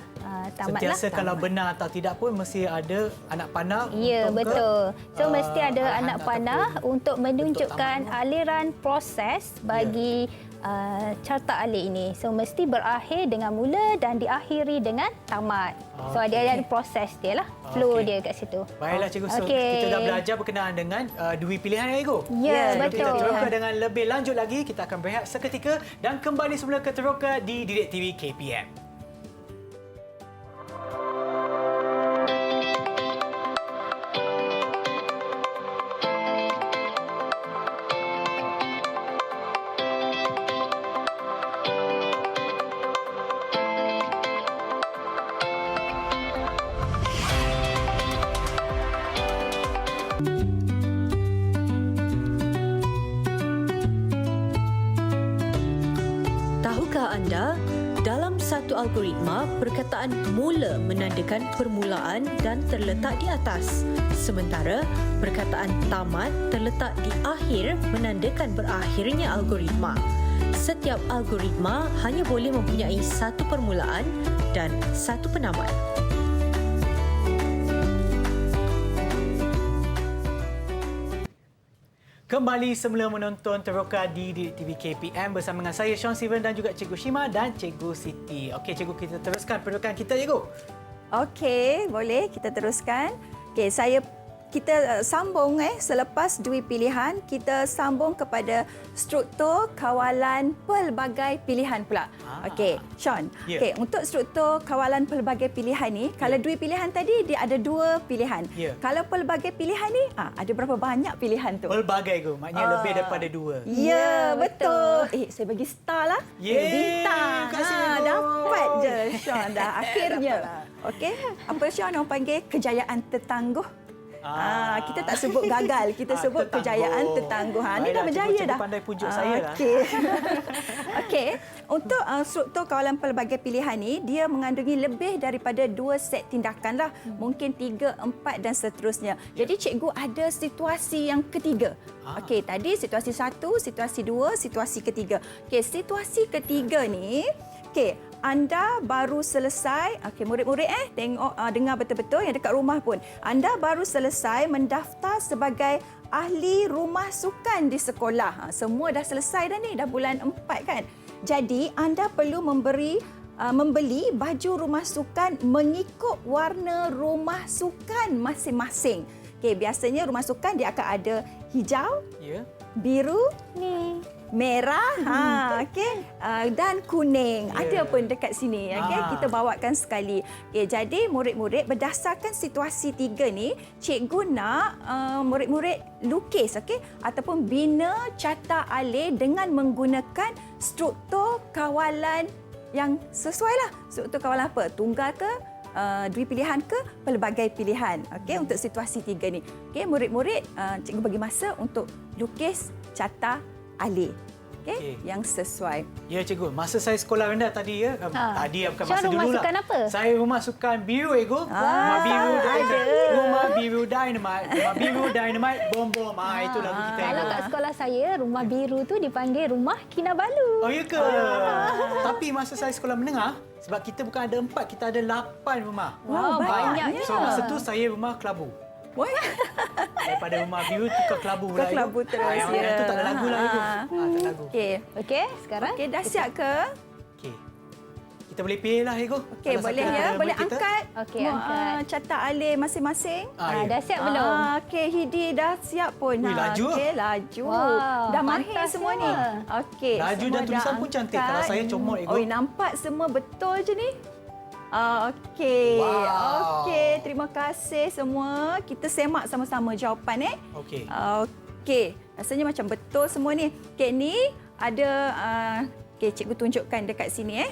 tamatlah. Sentiasa kalau benar atau tidak pun mesti ada anak panah. Ya, betul. So mesti ada anak panah untuk menunjukkan aliran proses bagi carta alih ini. So mesti berakhir dengan mula dan diakhiri dengan tamat. So ada proses dia lah, flow dia kat situ. Baiklah cikgu, so kita dah belajar berkenaan dengan dua pilihan ya cikgu. Ya, betul. Kita teruskan dengan lebih lanjut lagi, kita akan berehat seketika dan kembali semula ke Teroka di Didik TV KPM. Tahukah anda, dalam satu algoritma, perkataan mula menandakan permulaan dan terletak di atas. Sementara, perkataan tamat terletak di akhir menandakan berakhirnya algoritma. Setiap algoritma hanya boleh mempunyai satu permulaan dan satu penamat. Kembali semula menonton Teroka di Didik TV KPM bersama dengan saya Sean Steven dan juga Cikgu Shima dan Cikgu Siti. Okey cikgu, kita teruskan pendudukan kita cikgu. Okey, boleh kita teruskan. Okey, kita sambung selepas dua pilihan, kita sambung kepada struktur kawalan pelbagai pilihan pula. Okey, Sean. Okey, untuk struktur kawalan pelbagai pilihan ni, kalau dua pilihan tadi dia ada dua pilihan. Kalau pelbagai pilihan ni, ada berapa banyak pilihan tu? Pelbagai tu, maknanya lebih daripada dua. Ya, betul. Saya bagi star lah. Bintang. Dapat je Sean dah akhirnya. Okey, apa Sean orang panggil kejayaan tertangguh? Kita tak sebut gagal, kita sebut kejayaan tertangguh. Ini dah berjaya dah. Pandai pujuk saya lah. Okey. Untuk struktur kawalan pelbagai pilihan ni, dia mengandungi lebih daripada 2 set tindakan lah. Mungkin 3, 4 dan seterusnya. Jadi cikgu ada situasi yang ketiga. Okey, tadi situasi 1, situasi 2, situasi ketiga. Okey, situasi ketiga ni, okey, anda baru selesai, murid-murid tengok, dengar betul-betul yang dekat rumah pun. Anda baru selesai mendaftar sebagai ahli rumah sukan di sekolah. Semua dah selesai dah ni, dah bulan 4 kan. Jadi anda perlu membeli baju rumah sukan mengikut warna rumah sukan masing-masing. Okey, biasanya rumah sukan dia akan ada hijau, biru, merah, dan kuning. Ada pun dekat sini. Kita bawakan sekali. Jadi murid-murid berdasarkan situasi 3 ni, cikgu nak murid-murid lukis ataupun bina carta alih dengan menggunakan struktur kawalan yang sesuai lah. Struktur kawalan apa? Tunggal ke? Dua pilihan ke? Pelbagai pilihan. Untuk situasi 3 ni. Murid-murid, cikgu bagi masa untuk lukis carta alih. Yang sesuai. Ya cikgu, masa saya sekolah rendah tadi tadi bukan masa dulu lah. Rumah sukan apa? Saya rumah sukan biru cikgu. Rumah biru Dynamite. Rumah biru Dynamite. Rumah biru Dynamite bom-bom. Itu lagu kita. Kalau kat sekolah saya, rumah biru tu dipanggil rumah Kinabalu. Oh ya ke? Tapi masa saya sekolah menengah, sebab kita bukan ada 4, kita ada 8 rumah. Wow, banyaknya. So masa tu saya rumah kelabu. Daripada rumah biru tukar kelabu pula. Kelabu terus. Yang tu tak ada lagu lah. Tak ada lagu. Okey, sekarang. Dah siap ke? Okey. Kita boleh pilih lah, Ego. Okey, boleh ya. Boleh angkat. Okey, angkat. Carta alih masing-masing. Dah siap belum? Okey, Hidi dah siap pun. Laju. Okey, laju. Wow, dah mahir semua ni. Okey. Laju dan tulisan pun cantik. Kalau saya comot, Ego. Nampak semua betul je ni. Okey. Okey, terima kasih semua. Kita semak sama-sama jawapan Okey. Okey, rasanya macam betul semua ni. Okey, ni ada cikgu tunjukkan dekat sini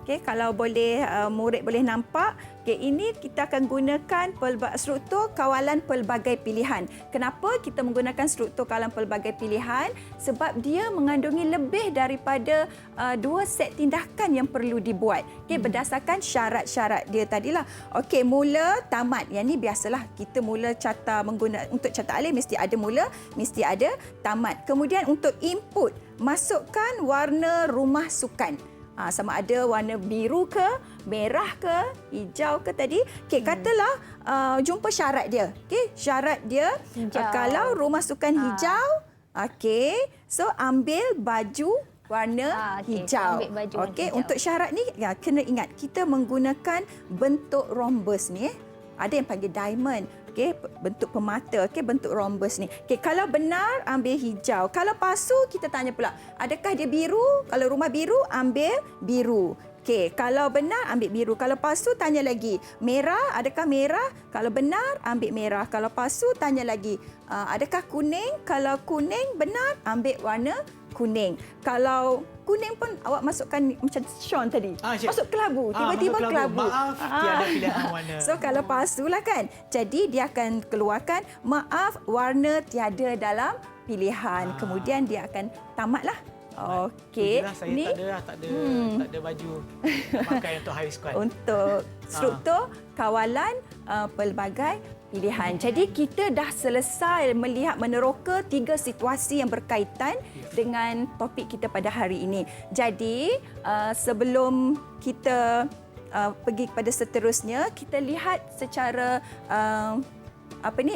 Okey, kalau boleh murid boleh nampak, okey, ini kita akan gunakan struktur kawalan pelbagai pilihan. Kenapa kita menggunakan struktur kawalan pelbagai pilihan? Sebab dia mengandungi lebih daripada 2 set tindakan yang perlu dibuat. Okey, berdasarkan syarat-syarat dia tadilah. Okey, mula, tamat. Yang ni biasalah kita mula carta untuk carta alih mesti ada mula, mesti ada tamat. Kemudian untuk input, masukkan warna rumah sukan. Sama ada warna biru ke, merah ke, hijau ke tadi. Okey, katalah jumpa syarat dia. Okey, syarat dia kalau rumah sukan hijau, okey, so ambil baju warna hijau. Okey, untuk syarat ni kena ingat kita menggunakan bentuk rhombus ni. Ada yang panggil diamond. Okey, bentuk pemata, okey, bentuk rhombus ni. Okey, kalau benar ambil hijau. Kalau palsu kita tanya pula, adakah dia biru? Kalau rumah biru ambil biru. Okey, kalau benar ambil biru. Kalau palsu tanya lagi, merah, adakah merah? Kalau benar ambil merah. Kalau palsu tanya lagi, adakah kuning? Kalau kuning benar ambil warna kuning. Kalau kuning pun awak masukkan macam Sean tadi. Masuk kelabu. Tiba-tiba kelabu. Maaf, tiada pilihan warna. So kalau palsu lah kan. Jadi dia akan keluarkan maaf warna tiada dalam pilihan. Kemudian dia akan tamatlah. Okey. Saya tak ada baju pakai untuk high squad. Untuk struktur kawalan pelbagai pilihan. Jadi kita dah selesai melihat meneroka 3 situasi yang berkaitan dengan topik kita pada hari ini. Jadi sebelum kita pergi kepada seterusnya, kita lihat secara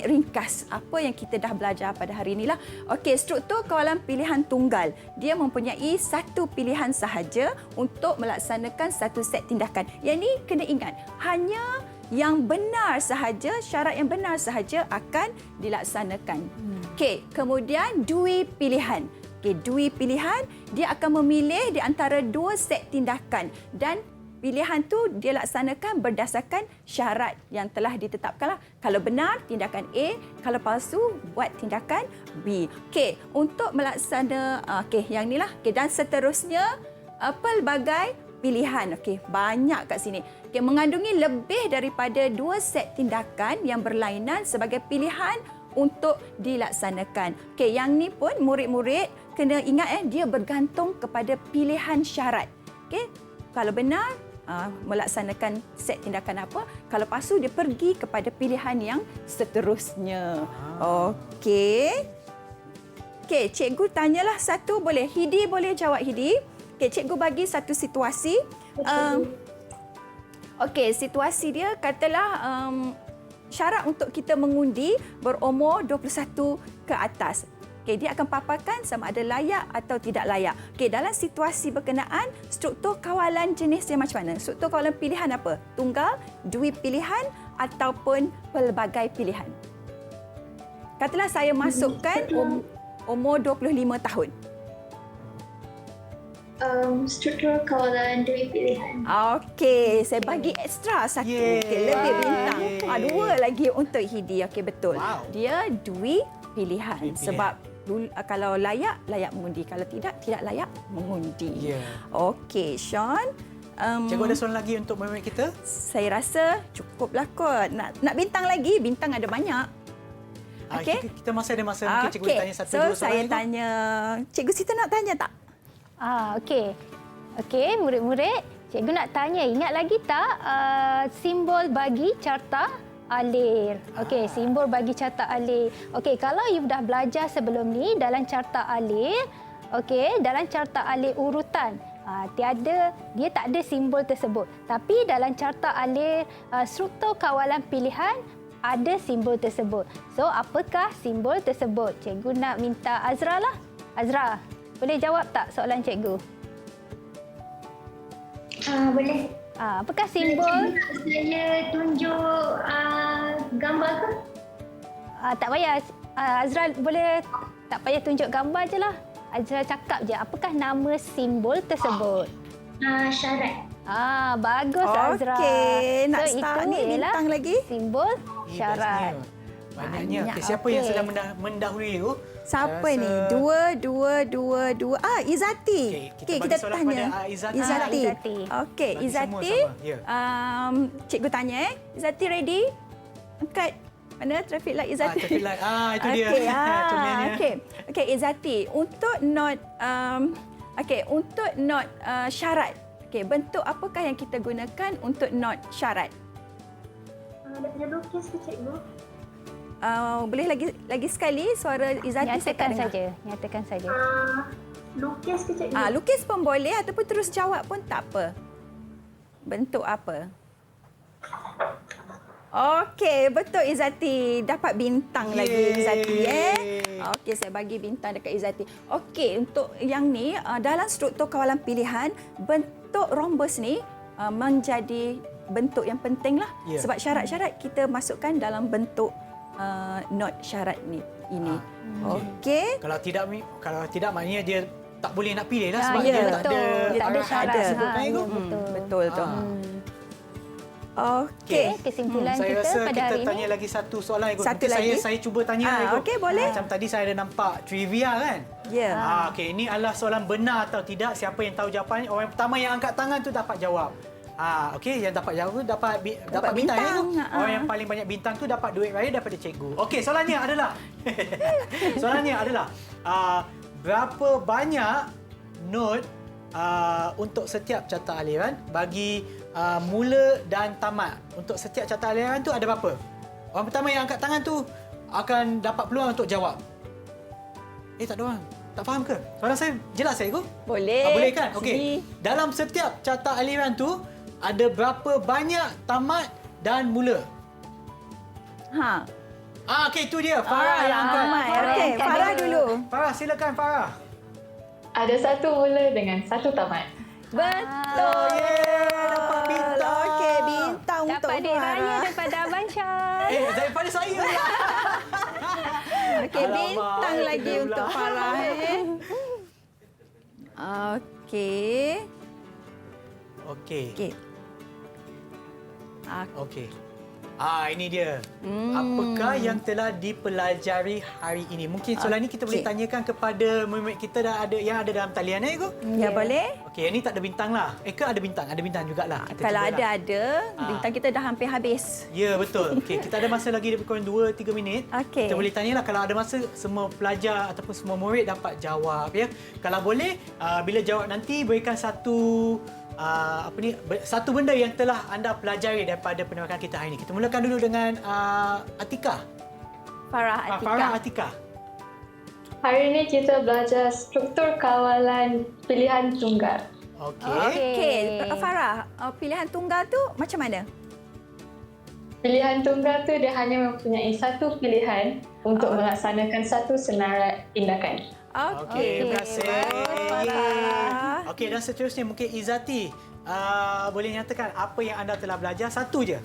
ringkas apa yang kita dah belajar pada hari inilah. Okey, struktur kawalan pilihan tunggal. Dia mempunyai satu pilihan sahaja untuk melaksanakan satu set tindakan. Yang ni kena ingat, hanya yang benar sahaja, syarat yang benar sahaja akan dilaksanakan. Okey, kemudian dui pilihan. Okey, dui pilihan, dia akan memilih di antara 2 set tindakan dan pilihan tu dia laksanakan berdasarkan syarat yang telah ditetapkanlah. Kalau benar, tindakan A. Kalau palsu, buat tindakan B. Okey, untuk yang inilah. Okey, dan seterusnya, pelbagai pilihan. Okey, banyak kat sini. Okey, mengandungi lebih daripada 2 set tindakan yang berlainan sebagai pilihan untuk dilaksanakan. Okey, yang ni pun murid-murid kena ingat dia bergantung kepada pilihan syarat. Okey, kalau benar melaksanakan set tindakan apa, kalau palsu dia pergi kepada pilihan yang seterusnya. Okey. Okey, cikgu tanyalah satu boleh. Hidi boleh jawab, Hidi. Okey, cikgu bagi satu situasi. Okey, situasi dia katalah syarat untuk kita mengundi berumur 21 ke atas. Okey, dia akan paparkan sama ada layak atau tidak layak. Okey, dalam situasi berkenaan, struktur kawalan jenis yang macam mana? Struktur kawalan pilihan apa? Tunggal, dui pilihan ataupun pelbagai pilihan? Katalah saya masukkan umur 25 tahun. Struktur kawalan dui pilihan. Okey, saya bagi ekstra satu. Okey, lebih bintang. 2 lagi untuk Hidi. Okey, betul. Wow. Dia dui pilihan. Sebab kalau layak mengundi. Kalau tidak layak mengundi. Okey, Sean. Cikgu ada soalan lagi untuk murid kita? Saya rasa cukuplah kot. Nak bintang lagi? Bintang ada banyak. Okey. Kita masih ada masa. Mungkin cikgu tanya satu dua soalan. So, saya tanya. Cikgu Sita nak tanya tak? Okey. Okey, murid-murid. Cikgu nak tanya, ingat lagi tak simbol bagi carta alir? Okey, simbol bagi carta alir. Okey, kalau you dah belajar sebelum ni dalam carta alir, okey, dalam carta alir urutan, dia tak ada simbol tersebut. Tapi dalam carta alir struktur kawalan pilihan ada simbol tersebut. So, apakah simbol tersebut? Cikgu nak minta Azra lah. Azra, boleh jawab tak soalan cikgu? Boleh. Apakah simbol? Saya tunjuk gambar ke? Tak payah. Azra boleh tak payah tunjuk gambar je lah. Azra cakap je, apakah nama simbol tersebut? Syarat. Bagus Azra. Okey, nak so, start ni bintang lagi. Simbol syarat. Banyaknya. Okey, siapa yang sedang mendahului tu? Siapa Saya ni? rasa- Dua. Okey, kita bagi soalan tanya. kepada, Izzati. Izzati. Izzati. Okey, Bagi Izzati. semua sama, ya. Cikgu tanya Izzati ready? Angkat. Mana traffic light Izzati? Traffic light. Itu dia. Okey, Comelnya. Okey, Izzati, untuk not syarat. Okey, bentuk apakah yang kita gunakan untuk not syarat? Nak kena lukis ke cikgu? Boleh lagi sekali suara Izzati saya tak dengar. Nyatakan saja. Lukis ke cikgu? Lukis pun boleh ataupun terus jawab pun tak apa. Bentuk apa? Okey, betul Izzati. Dapat bintang lagi Izzati. Okey, saya bagi bintang dekat Izzati. Okey, untuk yang ni, dalam struktur kawalan pilihan, bentuk rhombus ni menjadi bentuk yang penting lah. Ya. Sebab syarat-syarat kita masukkan dalam bentuk not syarat ini. Okey. Kalau tidak maknanya dia tak boleh nak pilih lah sebab ya, dia betul. tak ada syarat sebutkan itu. Betul tu. Okey. Kesimpulan Saya kita rasa pada kita hari tanya ini. lagi satu soalan Ibu. Satu Nanti lagi? saya cuba tanya Ibu. Okey, boleh. Macam tadi saya ada nampak trivia kan? Ya. Okey, ini adalah soalan benar atau tidak. Siapa yang tahu jawapan, orang pertama yang angkat tangan tu dapat jawab. Okey, yang dapat jawab tu dapat bintang. Ya, tu. Orang yang paling banyak bintang tu dapat duit raya daripada cikgu. Okey, soalannya adalah berapa banyak note untuk setiap carta aliran bagi mula dan tamat. Untuk setiap carta aliran tu ada berapa? Orang pertama yang angkat tangan tu akan dapat peluang untuk jawab. Tak ada orang. Tak faham ke? Soalan saya jelas cikgu? Boleh. Boleh kan? Okey. Sini. Dalam setiap carta aliran tu ada berapa banyak tamat dan mula? Okey, itu dia. Farah yang angkat. Okey, Farah dulu. Farah, silakan Farah. Ada satu mula dengan satu tamat. Betul. Dapat bintang. Okey, bintang untuk Dapat duit raya Farah. daripada Abang Syah. Daripada saya. Okey, Alamak, bintang lagi tiga untuk belas. Farah. Okey. Okey. Okey. Okey. Ini dia. Apakah yang telah dipelajari hari ini? Mungkin soalan ni kita boleh tanyakan kepada murid kita yang ada dalam talian Ibu. Ya, boleh. Okey, ini tak ada bintang lah. Ke ada bintang? Ada bintang jugalah. Kita Kalau cubalah. ada, bintang kita dah hampir habis. Ya, betul. Okey, kita ada masa lagi lebih kurang 2-3 minit. Okey. Kita boleh tanyalah kalau ada masa semua pelajar ataupun semua murid dapat jawab ya. Kalau boleh bila jawab nanti berikan satu satu benda yang telah anda pelajari daripada penerbangan kita hari ini. Kita mulakan dulu dengan Atika. Farah Atika. Farah Atika. Hari ini kita belajar struktur kawalan pilihan tunggal. Okey. Farah, pilihan tunggal tu macam mana? Pilihan tunggal tu dia hanya mempunyai satu pilihan untuk melaksanakan satu senarai tindakan. Okey, terima kasih. Okey, dan seterusnya mungkin Izzati boleh nyatakan apa yang anda telah belajar? Satu je.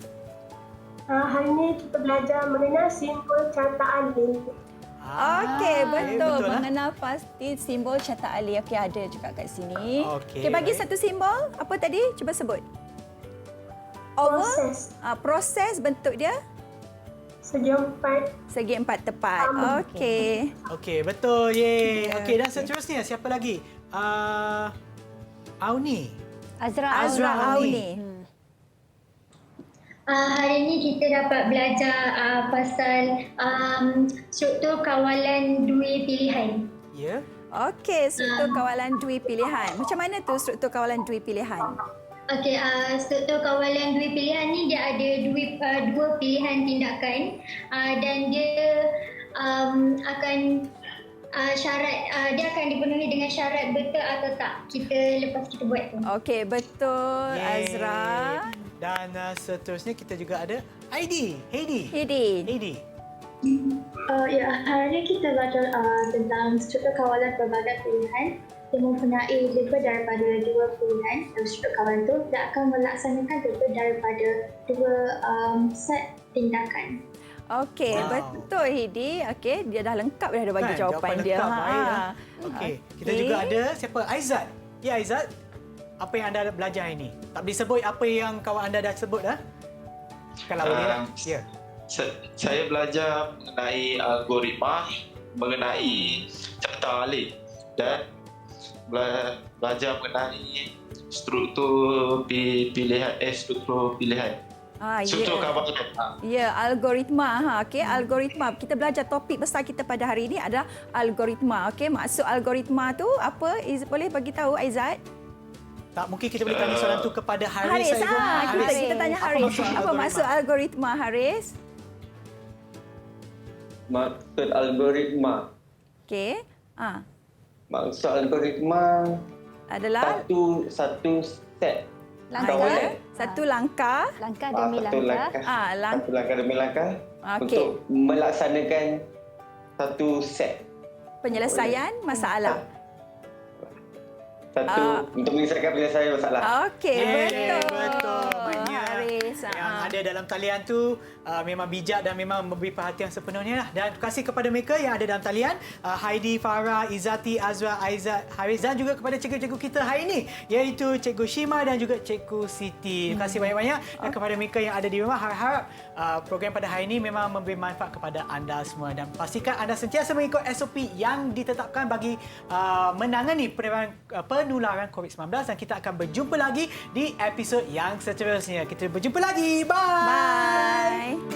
Hari ini kita belajar mengenal simbol carta alih. Okey, betul. betul, Mengenal pasti simbol carta alih. Okey, ada juga kat sini. Okey, bagi baik. satu simbol. Apa tadi? Cuba sebut. Oval. Proses bentuk dia? Segi empat. Segi empat tepat. Okey. Okey, betul. Yeay. Okey, dan seterusnya siapa lagi? Auni. Azra Auni. Hari ini kita dapat belajar pasal struktur kawalan dui pilihan. Ya. Okey, struktur kawalan dui pilihan. Macam mana tu struktur kawalan dui pilihan? Okey, struktur kawalan dui pilihan ni dia ada dua pilihan tindakan dan dia akan dia akan dipenuhi dengan syarat betul atau tak lepas kita buat tu. Okey, betul. Yeay. Azra. Dan seterusnya kita juga ada Heidi. Ya, hari ini kita belajar tentang struktur kawalan pelbagai pilihan yang mempunyai lebih daripada dua pilihan. Dan struktur kawalan itu dia akan melaksanakan lebih daripada dua set tindakan. Okey, betul Heidi. Okey, dia dah lengkap dah bagi jawapan dia. Okey, kita juga ada siapa? Aizat. Ya, Aizat. Apa yang anda belajar ini? Tak boleh sebut apa yang kawan anda dah sebut dah? Kalau boleh lah. Ya. Saya belajar mengenai algoritma, mengenai carta alih dan belajar mengenai struktur pilihan. Struktur kawalan. Ya, algoritma. Okey, algoritma. Kita belajar topik besar kita pada hari ini adalah algoritma. Okey, maksud algoritma tu apa? Boleh bagi tahu Aizat? Tak, mungkin kita boleh tanya soalan tu kepada Haris. Kita tanya Haris. Apa maksud algoritma, Haris? Maksud algoritma. Okey. Maksud algoritma adalah satu set langkah. Satu langkah. Langkah demi Satu langkah demi langkah untuk melaksanakan satu set penyelesaian masalah. Untuk menyelesaikan penyelesaian masalah. Okey, betul. Haris. Yang ada dalam talian tu memang bijak dan memang memberi perhatian sepenuhnya lah. Dan terima kasih kepada mereka yang ada dalam talian, Heidi, Farah, Izzati, Azra, Aizat, Haris dan juga kepada cikgu-cikgu kita hari ini iaitu Cikgu Shima dan juga Cikgu Siti. Terima kasih banyak-banyak dan kepada mereka yang ada di rumah, harap program pada hari ini memang memberi manfaat kepada anda semua dan pastikan anda sentiasa mengikut SOP yang ditetapkan bagi menangani penularan COVID-19 dan kita akan berjumpa lagi di episod yang seterusnya. Kita berjumpa lagi. Bye. Bye.